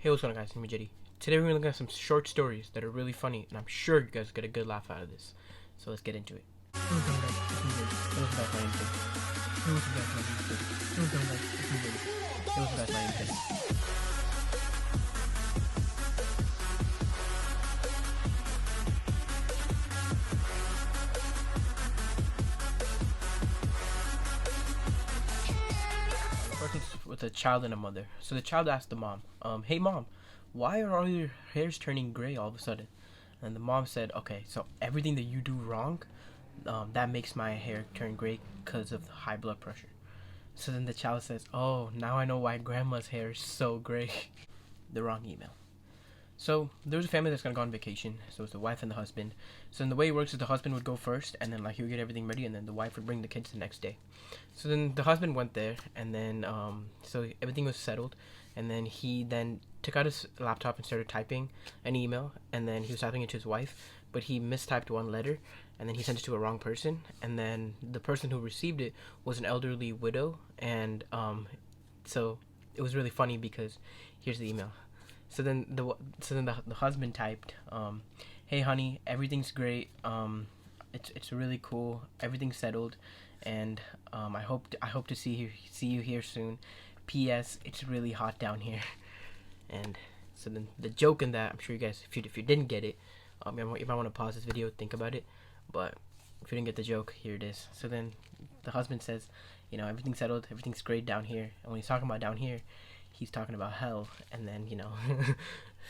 Hey, what's going on, guys? I'm Jedi. Today we're going to look at some short stories that are really funny, and I'm sure you guys get a good laugh out of this. So let's get into it. Working with a child and a mother. So the child asked the mom, "Hey mom, why are all your hairs turning gray all of a sudden?" And the mom said, "Okay, so everything that you do wrong, that makes my hair turn gray because of high blood pressure." So then the child says, "Oh, now I know why grandma's hair is so gray." The wrong email. So there was a family that's gonna go on vacation. So it's the wife and the husband. So then the way it works is the husband would go first, and then like he would get everything ready, and then the wife would bring the kids the next day. So then the husband went there, and then so everything was settled, and then he then took out his laptop and started typing an email, and then he was typing it to his wife, but he mistyped one letter, and then he sent it to a wrong person, and then the person who received it was an elderly widow, and so it was really funny because here's the email. So then the husband typed, "Hey honey, everything's great. It's really cool. Everything's settled, and I hope to see you here soon. P.S. It's really hot down here." And so then the joke in that, I'm sure you guys, if you didn't get it, you might want to pause this video, think about it. But if you didn't get the joke, here it is. So then the husband says, everything's settled, everything's great down here. And when he's talking about down here, he's talking about hell. And then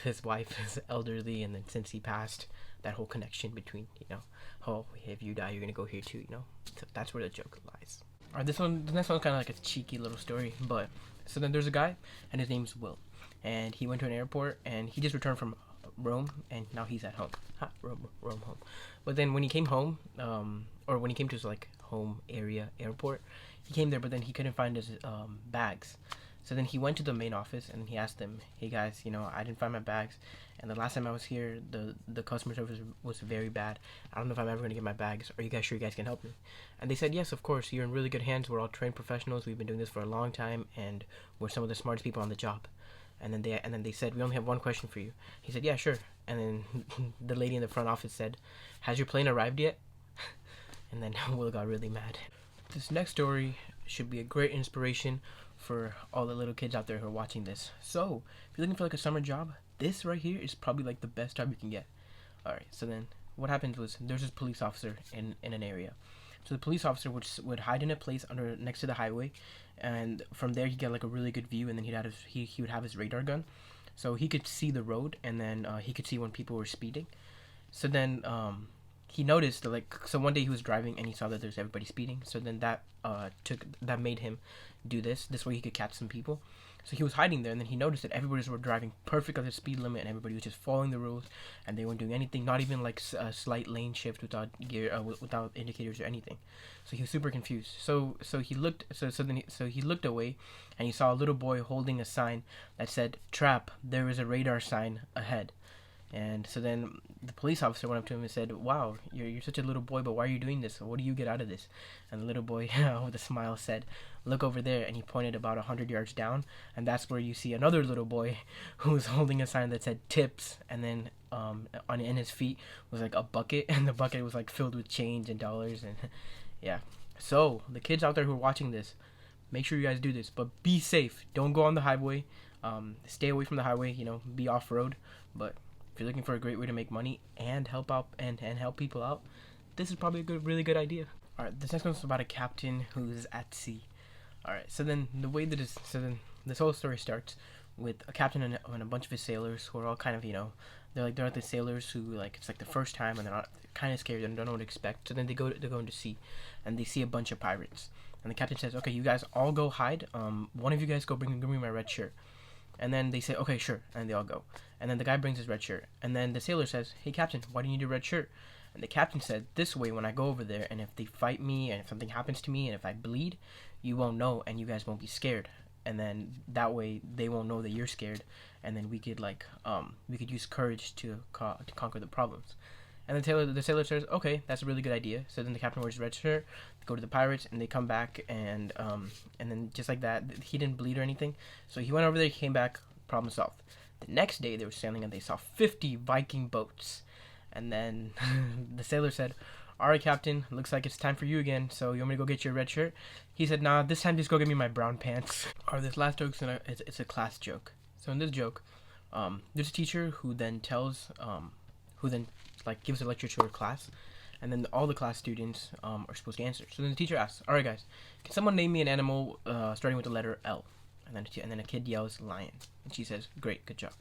his wife is elderly, and then since he passed, that whole connection between oh, if you die you're gonna go here too. So that's where the joke lies. Alright, the next one's kind of like a cheeky little story. But so then there's a guy, and his name's Will, and he went to an airport, and he just returned from Rome, and now he's at home. Rome home. But then when he came home, or when he came to his like home area airport, he came there, but then he couldn't find his bags. So then he went to the main office, and he asked them, "Hey guys, I didn't find my bags, and the last time I was here, the customer service was very bad. I don't know if I'm ever gonna get my bags. Are you guys sure you guys can help me?" And they said, "Yes, of course. You're in really good hands. We're all trained professionals. We've been doing this for a long time, and we're some of the smartest people on the job." And then they said, "We only have one question for you." He said, "Yeah, sure." And then the lady in the front office said, "Has your plane arrived yet?" And then Will got really mad. This next story should be a great inspiration for all the little kids out there who are watching this. So if you're looking for like a summer job, this right here is probably like the best job you can get. Alright, so then what happened was there's this police officer in an area. So the police officer would hide in a place next to the highway, and from there he'd get like a really good view, and then he would have his radar gun, so he could see the road, and then he could see when people were speeding. So then he noticed that, so one day he was driving and he saw that there's everybody speeding. So then that made him do this way he could catch some people. So he was hiding there, and then he noticed that everybody was driving perfect at the speed limit, and everybody was just following the rules, and they weren't doing anything, not even like a slight lane shift without without indicators or anything. So he was super confused. So he looked away, and he saw a little boy holding a sign that said, "Trap, there is a radar sign ahead." And so then the police officer went up to him and said, "Wow, you're such a little boy, but why are you doing this? What do you get out of this?" And the little boy, with a smile, said, "Look over there." And he pointed about 100 yards down, and that's where you see another little boy who was holding a sign that said "Tips." And then in his feet was like a bucket, and the bucket was like filled with change and dollars. And yeah. So the kids out there who are watching this, make sure you guys do this, but be safe. Don't go on the highway. Stay away from the highway. Be off road. But if you're looking for a great way to make money and help out and help people out, this is probably a really good idea. All right, this next one's about a captain who's at sea. All right, so then this whole story starts with a captain and a bunch of his sailors who are all kind of they're like the sailors who it's like the first time, and they're not kind of scared and don't know what to expect. So then they go into sea, and they see a bunch of pirates, and the captain says, "Okay, you guys all go hide. One of you guys go bring me my red shirt." And then they say, "Okay, sure," and they all go. And then the guy brings his red shirt, and then the sailor says, "Hey captain, why do you need a red shirt?" And the captain said, "This way, when I go over there, and if they fight me, and if something happens to me, and if I bleed, you won't know, and you guys won't be scared. And then that way they won't know that you're scared, and then we could use courage to conquer the problems." And the sailor says, "Okay, that's a really good idea." So then the captain wears his red shirt, they go to the pirates, and they come back, and then just like that, he didn't bleed or anything. So he went over there, he came back, problem solved. The next day they were sailing and they saw 50 Viking boats. And then the sailor said, "All right, Captain, looks like it's time for you again. So you want me to go get your red shirt?" He said, "Nah, this time just go get me my brown pants." Or this last joke it's a class joke. So in this joke, there's a teacher who then gives a lecture to her class, and then all the class students are supposed to answer. So then the teacher asks, "All right, guys, can someone name me an animal starting with the letter L?" And then a kid yells lion, and she says, "Great, good job."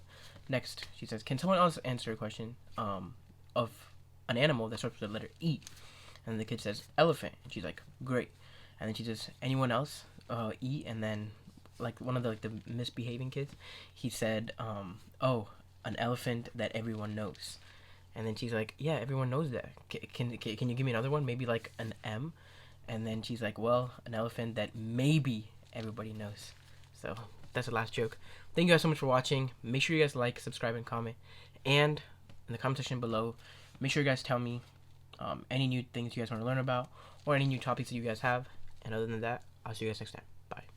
Next, she says, "Can someone else answer a question of an animal that starts with the letter E?" And the kid says, "Elephant," and she's like, "Great." And then she says, "Anyone else? E?" And then like one of the misbehaving kids, he said, "Oh, an elephant that everyone knows." And then she's like, "Yeah, everyone knows that. Can you give me another one? Maybe like an M?" And then she's like, "Well, an elephant that maybe everybody knows." So that's the last joke. Thank you guys so much for watching. Make sure you guys like, subscribe, and comment. And in the comment section below, make sure you guys tell me any new things you guys want to learn about or any new topics that you guys have. And other than that, I'll see you guys next time. Bye.